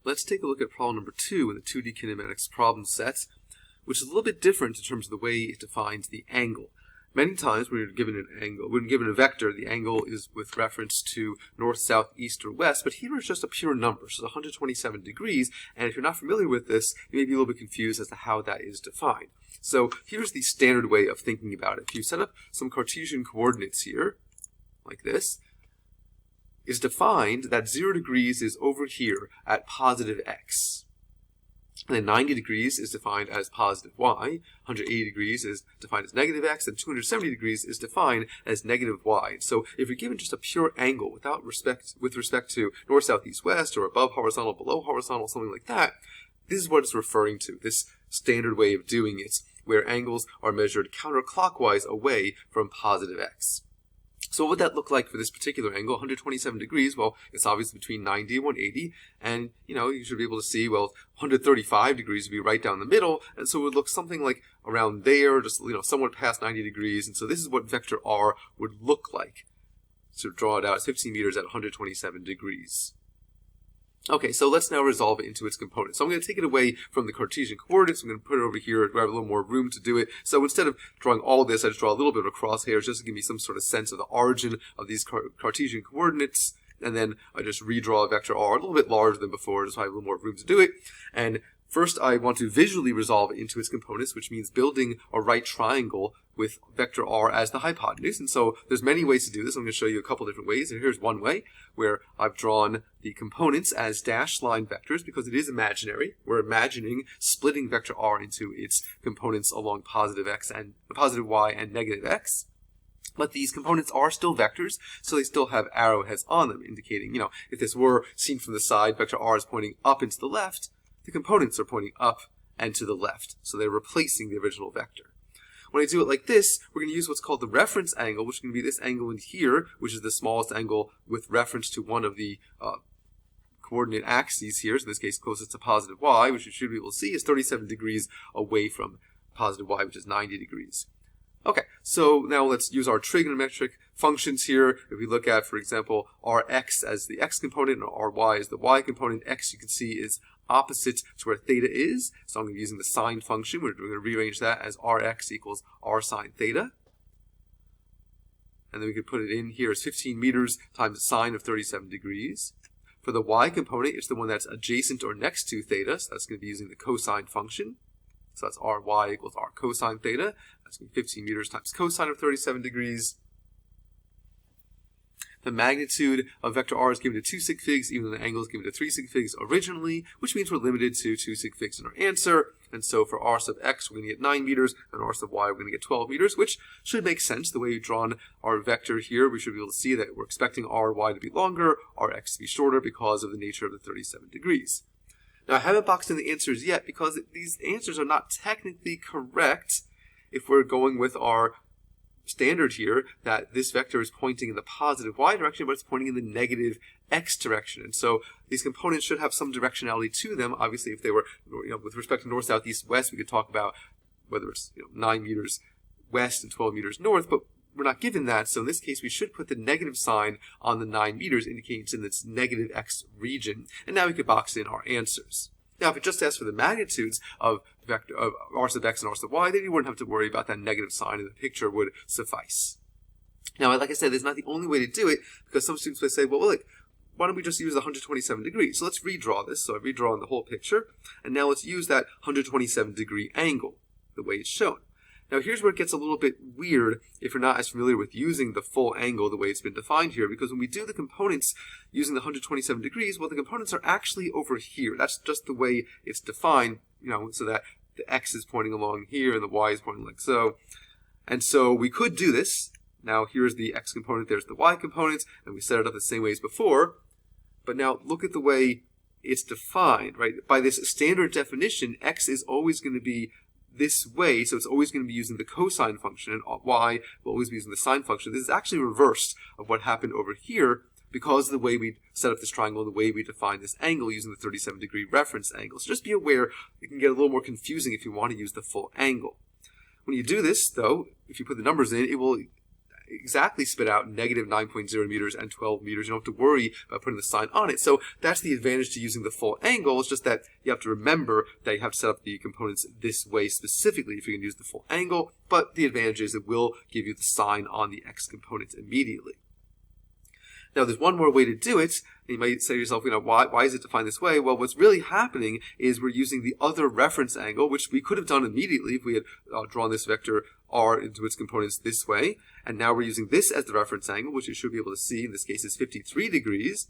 Let's take a look at problem number 2 in the 2D kinematics problem set, which is a little bit different in terms of the way it defines the angle. Many times when you're given an angle, when given a vector, the angle is with reference to north, south, east, or west, but here it's just a pure number, so it's 127 degrees, and if you're not familiar with this, you may be a little bit confused as to how that is defined. So here's the standard way of thinking about it. If you set up some Cartesian coordinates here, like this, it's defined that 0 degrees is over here at positive x. And then 90 degrees is defined as positive y, 180 degrees is defined as negative x, and 270 degrees is defined as negative y. So if you're given just a pure angle with respect to north, south, east, west, or above horizontal, below horizontal, something like that, this is what it's referring to, this standard way of doing it, where angles are measured counterclockwise away from positive x. So what would that look like for this particular angle, 127 degrees? Well, it's obviously between 90 and 180, and you should be able to see, well, 135 degrees would be right down the middle, and so it would look something like around there, just somewhat past 90 degrees, and so this is what vector r would look like. So draw it out, it's 15 meters at 127 degrees. Okay, so let's now resolve it into its components. So I'm going to take it away from the Cartesian coordinates. I'm going to put it over here where I have a little more room to do it. So instead of drawing all of this, I just draw a little bit of a crosshairs just to give me some sort of sense of the origin of these Cartesian coordinates. And then I just redraw vector r a little bit larger than before, just so I have a little more room to do it. And first, I want to visually resolve it into its components, which means building a right triangle with vector r as the hypotenuse. And so there's many ways to do this. I'm going to show you a couple different ways. And here's one way where I've drawn the components as dashed line vectors because it is imaginary. We're imagining splitting vector r into its components along positive y and negative x. But these components are still vectors, so they still have arrowheads on them, indicating, if this were seen from the side, vector r is pointing up and to the left, the components are pointing up and to the left, so they're replacing the original vector. When I do it like this, we're going to use what's called the reference angle, which is going to be this angle in here, which is the smallest angle with reference to one of the coordinate axes here, so in this case closest to positive y, which you should be able to see is 37 degrees away from positive y, which is 90 degrees. Okay, so now let's use our trigonometric functions here. If we look at, for example, Rx as the x component and Ry as the y component, x you can see is opposite to where theta is. So I'm going to be using the sine function. We're going to rearrange that as Rx equals R sine theta. And then we could put it in here as 15 meters times the sine of 37 degrees. For the y component, it's the one that's adjacent or next to theta, so that's going to be using the cosine function. So that's Ry equals R cosine theta. That's going to be 15 meters times cosine of 37 degrees. The magnitude of vector r is given to 2 sig figs, even though the angle is given to 3 sig figs originally, which means we're limited to 2 sig figs in our answer. And so for r sub x, we're going to get 9 meters, and r sub y, we're going to get 12 meters, which should make sense. The way we've drawn our vector here, we should be able to see that we're expecting ry to be longer, rx to be shorter because of the nature of the 37 degrees. Now, I haven't boxed in the answers yet because these answers are not technically correct if we're going with our standard here that this vector is pointing in the positive y direction, but it's pointing in the negative x direction. And so these components should have some directionality to them. Obviously, if they were, with respect to north, south, east, west, we could talk about whether it's 9 meters west and 12 meters north, but we're not given that. So in this case, we should put the negative sign on the 9 meters, indicating it's in this negative x region. And now we could box in our answers. Now, if it just asks for the magnitudes of vector of r sub x and r sub y, then you wouldn't have to worry about that negative sign, and the picture would suffice. Now, like I said, this is not the only way to do it, because some students may say, well, look, why don't we just use the 127 degrees? So let's redraw this. So I redraw the whole picture, and now let's use that 127 degree angle, the way it's shown. Now, here's where it gets a little bit weird if you're not as familiar with using the full angle the way it's been defined here, because when we do the components using the 127 degrees, well, the components are actually over here. That's just the way it's defined, so that the x is pointing along here and the y is pointing like so. And so we could do this. Now, here's the x component, there's the y component, and we set it up the same way as before. But now, look at the way it's defined, right? By this standard definition, x is always going to be this way, so it's always going to be using the cosine function, and y will always be using the sine function. This is actually reversed of what happened over here because of the way we set up this triangle and the way we define this angle using the 37 degree reference angle. So just be aware it can get a little more confusing if you want to use the full angle. When you do this, though, if you put the numbers in, it will exactly spit out negative 9.0 meters and 12 meters. You don't have to worry about putting the sign on it. So that's the advantage to using the full angle. It's just that you have to remember that you have to set up the components this way specifically if you can use the full angle. But the advantage is it will give you the sign on the x component immediately. Now, there's one more way to do it. You might say to yourself, why is it defined this way? Well, what's really happening is we're using the other reference angle, which we could have done immediately if we had drawn this vector r into its components this way. And now we're using this as the reference angle, which you should be able to see. In this case, is 53 degrees.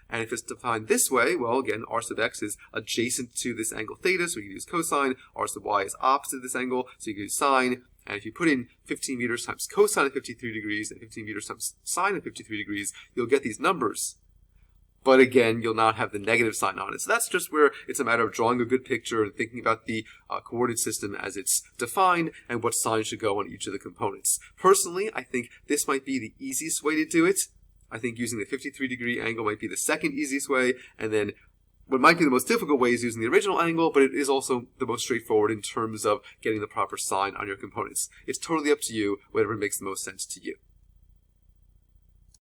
And if it's defined this way, well, again, r sub x is adjacent to this angle theta, so we can use cosine. R sub y is opposite this angle, so you can use sine. And if you put in 15 meters times cosine of 53 degrees and 15 meters times sine of 53 degrees, you'll get these numbers. But again, you'll not have the negative sign on it. So that's just where it's a matter of drawing a good picture and thinking about the coordinate system as it's defined and what sign should go on each of the components. Personally, I think this might be the easiest way to do it. I think using the 53-degree angle might be the second easiest way, and then what might be the most difficult way is using the original angle, but it is also the most straightforward in terms of getting the proper sign on your components. It's totally up to you, whatever makes the most sense to you.